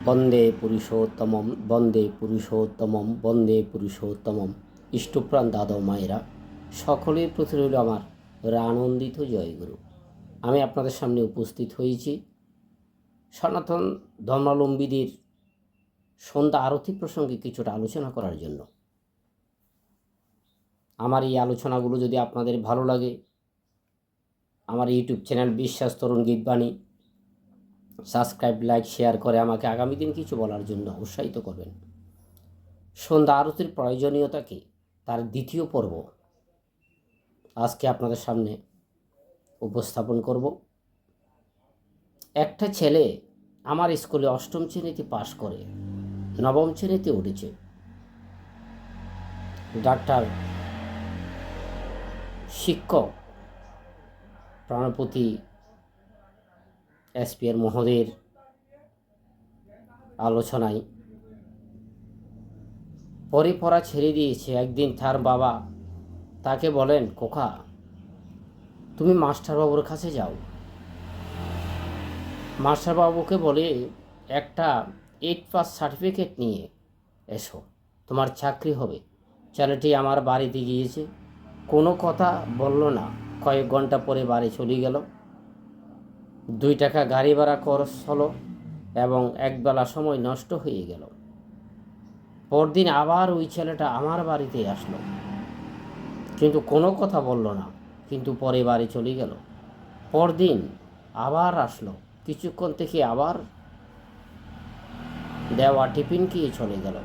বন্দে পুরুষোত্তমম বন্দে পুরুষোত্তমম বন্দে পুরুষোত্তমম। ইষ্টপ্রাণ দাদা মায়েরা সকলের প্রতি রইল আমার আনন্দিত জয়গুরু। আমি আপনাদের সামনে উপস্থিত হয়েছি সনাতন ধর্মাবলম্বীদের সন্ধ্যা আরতি প্রসঙ্গে কিছুটা আলোচনা করার জন্য। আমার এই আলোচনাগুলো যদি আপনাদের ভালো লাগে, আমার ইউটিউব চ্যানেল বিশ্বাস তরুণ গীতবাণী সাবস্ক্রাইব, লাইক, শেয়ার করে আমাকে আগামী দিন কিছু বলার জন্য উৎসাহিত করবেন। সন্ধ্যা আরতির প্রয়োজনীয়তা কি, তার দ্বিতীয় পর্ব আজকে আপনাদের সামনে উপস্থাপন করব। একটা ছেলে আমার স্কুলে অষ্টম শ্রেণীতে পাশ করে নবম শ্রেণীতে উঠেছে। ডাক্তার শিক্ষক প্রাণপতি এসপিআর মহোদয়ের আলোচনায় পরে পড়া ছেড়ে দিয়েছে। একদিন তার বাবা তাকে বলেন, খোকা তুমি মাস্টারবাবুর কাছে যাও। মাস্টারবাবুকে বলে একটা 8 পাস সার্টিফিকেট নিয়ে এসো, তোমার চাকরি হবে। ছেলেটি আমার বাড়িতে গিয়েছে, কোনো কথা বলল না। কয়েক ঘন্টা পরে বাড়ি চলে গেল। 2 টাকা গাড়ি ভাড়া খরচ হলো এবং একবেলা সময় নষ্ট হয়ে গেল। পরদিন আবার ওই ছেলেটা আমার বাড়িতে আসলো, কিন্তু কোনো কথা বলল না, কিন্তু পরে বাড়ি চলে গেল। পরদিন আবার আসলো, কিছুক্ষণ থেকে আবার দেওয়া টিফিন খেয়ে চলে গেল।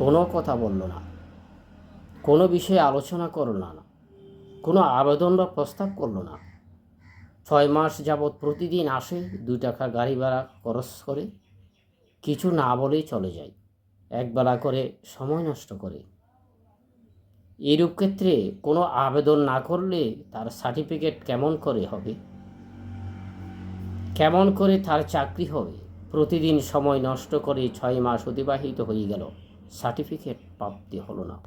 কোনো কথা বলল না, কোনো বিষয়ে আলোচনা করল না, কোনো আবেদন বা প্রস্তাব করল না। 6 মাস যাবৎ প্রতিদিন আসে, 2 টাকা গাড়ি ভাড়া খরচ করে, কিছু না বলেই চলে যায়, একবেলা করে সময় নষ্ট করে। এইরূপ ক্ষেত্রে কোনো আবেদন না করলে তার সার্টিফিকেট কেমন করে হবে, কেমন করে তার চাকরি হবে? প্রতিদিন সময় নষ্ট করে 6 মাস অতিবাহিত হয়ে গেল, সার্টিফিকেট প্রাপ্তি হলো না।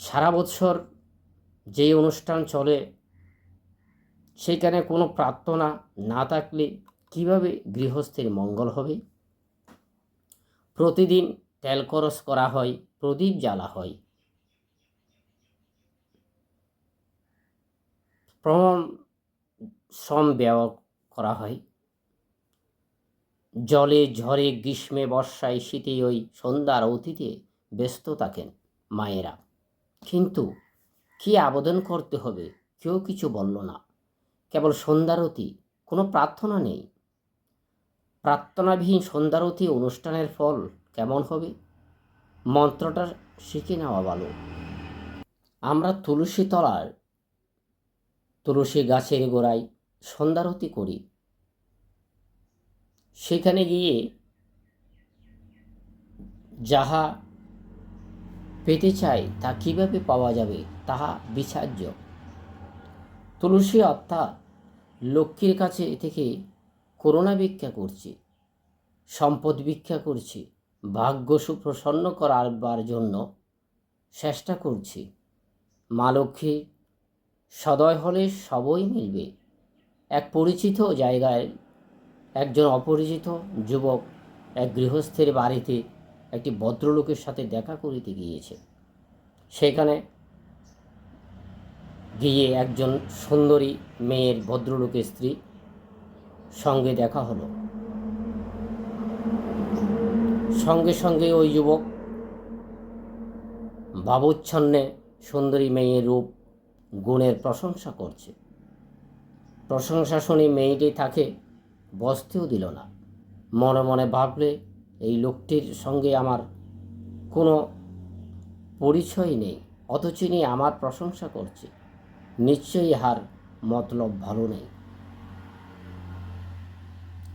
সারা বছর যে অনুষ্ঠান চলে সেখানে কোনো প্রার্থনা না থাকলে কিভাবে গৃহস্থের মঙ্গল হবে? প্রতিদিন তেল খরচ করা হয়, প্রদীপ জ্বালা হয়, প্রমাণ শ্রম ব্যয় করা হয়, জলে ঝড়ে গ্রীষ্মে বর্ষায় শীতে ওই সন্ধ্যার অতীতে ব্যস্ত থাকেন মায়েরা। কিন্তু কি আবেদন করতে হবে কেউ কিছু বলল না, কেবল সন্ধ্যারতি, কোনো প্রার্থনা নেই। প্রার্থনাবিহীন সন্ধ্যারতি অনুষ্ঠানের ফল কেমন হবে? মন্ত্রটা শিখে নেওয়া ভালো। আমরা তুলসী তলার তুলসী গাছের গোড়ায় সন্ধ্যারতি করি, সেখানে গিয়ে যাহা পেতে চাই তা কিভাবে পাওয়া যাবে তাহা বিচার্য। তুলসী অর্থাৎ লক্ষ্মীর কাছে থেকে করুণা ভিক্ষা করছি, সম্পদ ভিক্ষা করছি, ভাগ্য সুপ্রসন্ন করার জন্য চেষ্টা করছি। মা লক্ষ্মী সদয় হলে সবই মিলবে। এক পরিচিত জায়গায় একজন অপরিচিত যুবক এক গৃহস্থের বাড়িতে একটি ভদ্রলোকের সাথে দেখা করিতে গিয়েছে। সেখানে গিয়ে একজন সুন্দরী মেয়ের ভদ্রলোকের স্ত্রী সঙ্গে দেখা হলো। সঙ্গে সঙ্গে ওই যুবক ভাবোচ্ছন্নে সুন্দরী মেয়ের রূপ গুণের প্রশংসা করছে। প্রশংসা শুনে মেয়েটি তাকে বসতেও দিল না। মনে মনে ভাবলে, এই লোকটির সঙ্গে আমার কোনো পরিচয় নেই, অথচ নিয়ে আমার প্রশংসা করছে, নিশ্চয়ই ইহার মতলব ভালো নেই।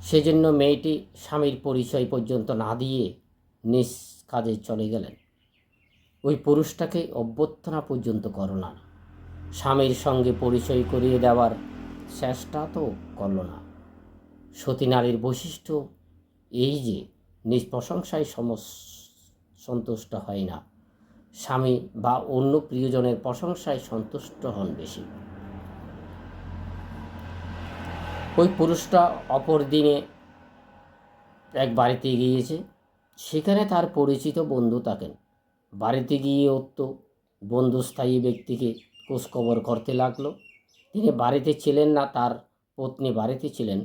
সেজন্য মেয়েটি স্বামীর পরিচয় পর্যন্ত না দিয়ে নিজ কাজে চলে গেলেন। ওই পুরুষটাকে অভ্যর্থনা পর্যন্ত করল না, স্বামীর সঙ্গে পরিচয় করিয়ে দেওয়ার চেষ্টা তো করল না। সতী নারীর বৈশিষ্ট্য এই যে নিজ প্রশংসায় সন্তুষ্ট হয় না, স্বামী বা অন্য প্রিয়জনের প্রশংসায় সন্তুষ্ট হন বেশি। ওই পুরুষটা অপর দিনে এক বাড়িতে গিয়েছে। সেখানে তার পরিচিত বন্ধু থাকেন। বাড়িতে গিয়ে তো বন্ধু স্থায়ী ব্যক্তিকে খোঁজখবর করতে লাগলো। তিনি বাড়িতে ছিলেন না, তার পত্নী বাড়িতে ছিলেন।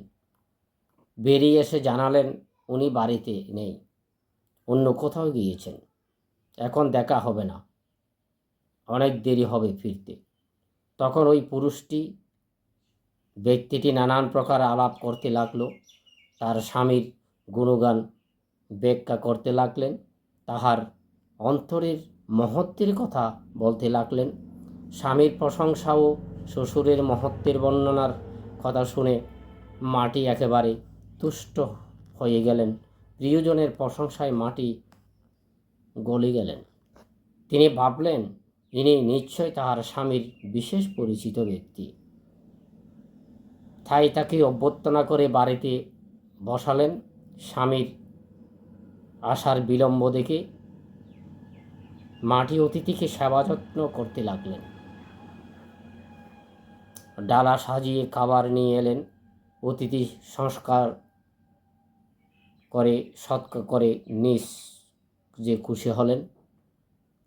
বেরিয়ে এসে জানালেন উনি বাড়িতে নেই, অন্য কোথাও গিয়েছেন, এখন দেখা হবে না, অনেক দেরি হবে ফিরতে। তখন ওই ব্যক্তিটি নানান প্রকার আলাপ করতে লাগলো। তার স্বামীর গুণগান ব্যাখ্যা করতে লাগলেন, তাহার অন্তরের মহত্বের কথা বলতে লাগলেন। স্বামীর প্রশংসা ও শ্বশুরের মহত্বের বর্ণনার কথা শুনে মাটি একেবারে তুষ্ট হয়ে গেলেন। প্রিয়জনের প্রশংসায় মাটি গলে গেলেন। তিনি ভাবলেন ইনি নিশ্চয় তাহার স্বামীর বিশেষ পরিচিত ব্যক্তি। তাই তাকে অভ্যর্থনা করে বাড়িতে বসালেন। স্বামীর আসার বিলম্ব দেখে মাটি অতিথিকে সেবা যত্ন করতে লাগলেন। ডালা সাজিয়ে খাবার নিয়ে এলেন। অতিথি সংস্কার করে সৎকার করে নিজ যে খুশি হলেন।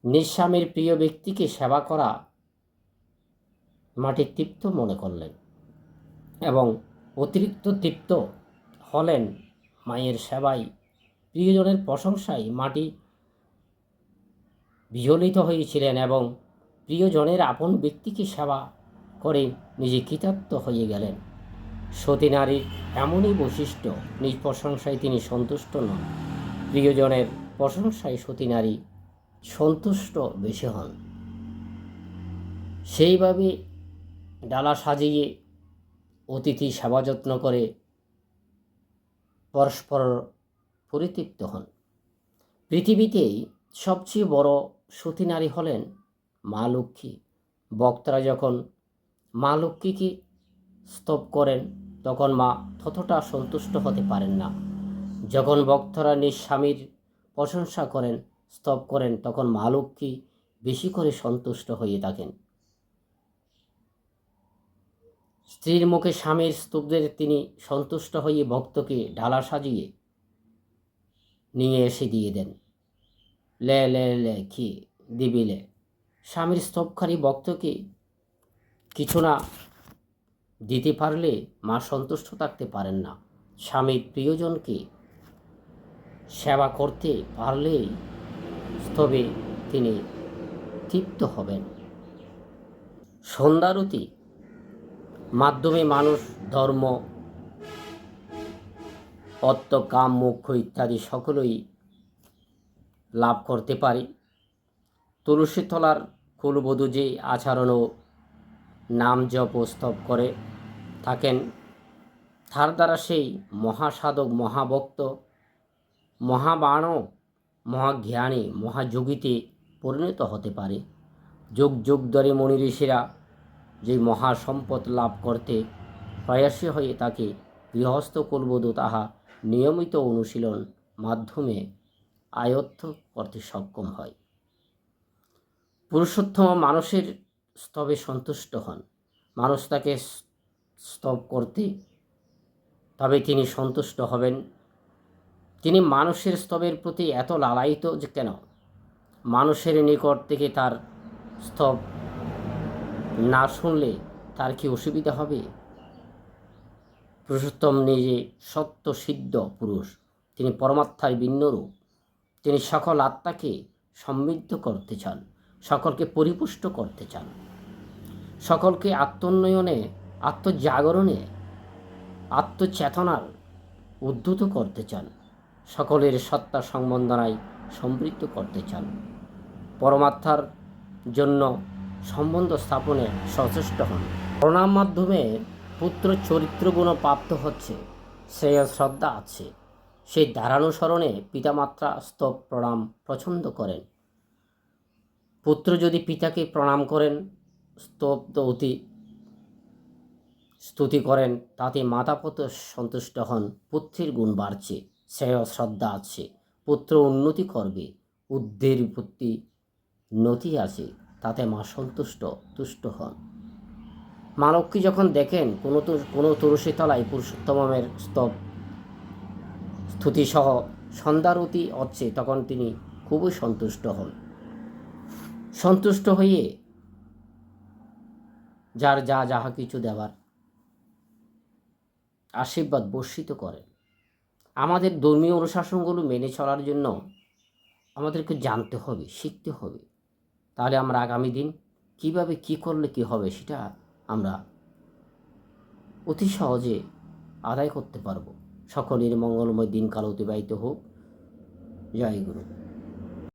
নিজ স্বামীর প্রিয় ব্যক্তিকে সেবা করা মাটি তৃপ্ত মনে করলেন এবং অতিরিক্ত তৃপ্ত হলেন মায়ের সেবায়। প্রিয়জনের প্রশংসায় মাটি বিচলিত হয়েছিলেন এবং প্রিয়জনের আপন ব্যক্তিকে সেবা করে নিজে কৃতার্থ হয়ে গেলেন। সতী নারীর এমনই বৈশিষ্ট্য, নিজ প্রশংসায় তিনি সন্তুষ্ট নন, প্রিয়জনের প্রশংসায় সতী নারী সন্তুষ্ট বেশি হন। সেইভাবে ডালা সাজিয়ে অতিথি সেবা যত্ন করে পরস্পর পরিতৃপ্ত হন। পৃথিবীতেই সবচেয়ে বড় সতী নারী হলেন মা লক্ষ্মী। ভক্তরা যখন মা লক্ষ্মীকে স্তব করেন তখন মা ততটা সন্তুষ্ট হতে পারেন না। যখন ভক্তরা নিজ স্বামীর প্রশংসা করেন, স্তব করেন, তখন মা লক্ষ্মী বেশি করে সন্তুষ্ট হয়ে থাকেন। স্ত্রীর মুখে স্বামীর স্তবদের তিনি সন্তুষ্ট হয়ে ভক্তকে ডালা সাজিয়ে নিয়ে এসে দিয়ে দেন। লে লে লে কি দিবিলে। স্বামীর স্তবকারী ভক্তকে কিছু না দিতে পারলে মা সন্তুষ্ট থাকতে পারেন না। স্বামীর প্রিয়জনকে সেবা করতে পারলেই স্তবে তিনি তৃপ্ত হবেন। সন্ধ্যারতি মাধ্যমে মানুষ ধর্ম, অর্থ, কাম, মোক্ষ ইত্যাদি সকলেই লাভ করতে পারি। তুলসীতলার কুলবধূ যে আচরণ ও নাম জপ ও স্তব করে থাকেন, তার দ্বারা সেই মহাসাধক, মহাভক্ত, মহাবাণব, মহাজ্ঞানী, মহাযোগীতে পরিণত হতে পারে। যুগ যুগ ধরে মুনি ঋষিরা যে মহাসম্পদ লাভ করতে প্রয়াসী হয়ে থাকে, গৃহস্থ কুলবধূ তাহা নিয়মিত অনুশীলন মাধ্যমে আয়ত্ত করতে সক্ষম হয়। পুরুষোত্তম মানুষের স্তবে সন্তুষ্ট হন। মানুষ তাকে স্তব করতে তবে তিনি সন্তুষ্ট হবেন। তিনি মানুষের স্তবের প্রতি এত লালায়িত যে কেন? মানুষের নিকট থেকে তার স্তব না শুনলে তার কি অসুবিধা হবে? পুরুষোত্তম নিজে সত্য সিদ্ধ পুরুষ, তিনি পরমাত্মার ভিন্ন রূপ। তিনি সকল আত্মাকে সমৃদ্ধ করতে চান, সকলকে পরিপুষ্ট করতে চান, সকলকে আত্মোন্নয়নে, আত্মজাগরণে, আত্মচেতনার উদ্ধত করতে চান, সকলের সত্তা সংবন্দনায় সমৃদ্ধ করতে চান, পরমাত্মার জন্য সম্বন্ধ স্থাপনে সচেষ্ট হন। প্রণাম মাধ্যমে পুত্র চরিত্রগুণ প্রাপ্ত হচ্ছে, শ্রেয় শ্রদ্ধা আছে। সেই ধারানুসরণে পিতামাত্রা স্তব প্রণাম পছন্দ করেন। পুত্র যদি পিতাকে প্রণাম করেন, স্তব্ধ অতি স্তুতি করেন, তাতে মাতা পুত্র সন্তুষ্ট হন। পুত্রের গুণ বাড়ছে, শ্রেয় শ্রদ্ধা আছে, পুত্র উন্নতি করবে, উদ্ধের প্রতি নতি আছে, তাতে মা সন্তুষ্ট তুষ্ট হন। মা লক্ষ্মী যখন দেখেন কোনো তুলসী তলায় পুরুষোত্তমের স্তুতিসহ সন্ধ্যারতি হচ্ছে, তখন তিনি খুবই সন্তুষ্ট হন। সন্তুষ্ট হয়ে যার যাহা কিছু দেওয়ার আশীর্বাদ বর্ষিত করেন। আমাদের ধর্মীয় অনুশাসনগুলো মেনে চলার জন্য আমাদেরকে জানতে হবে, শিখতে হবে। তাহলে আমরা আগামী দিন কিভাবে কি করলে কি হবে সেটা আমরা অতি সহজে আদায় করতে পারব। সকলের মঙ্গলময় দিনকাল অতিবাহিত হোক। জয় গুরু।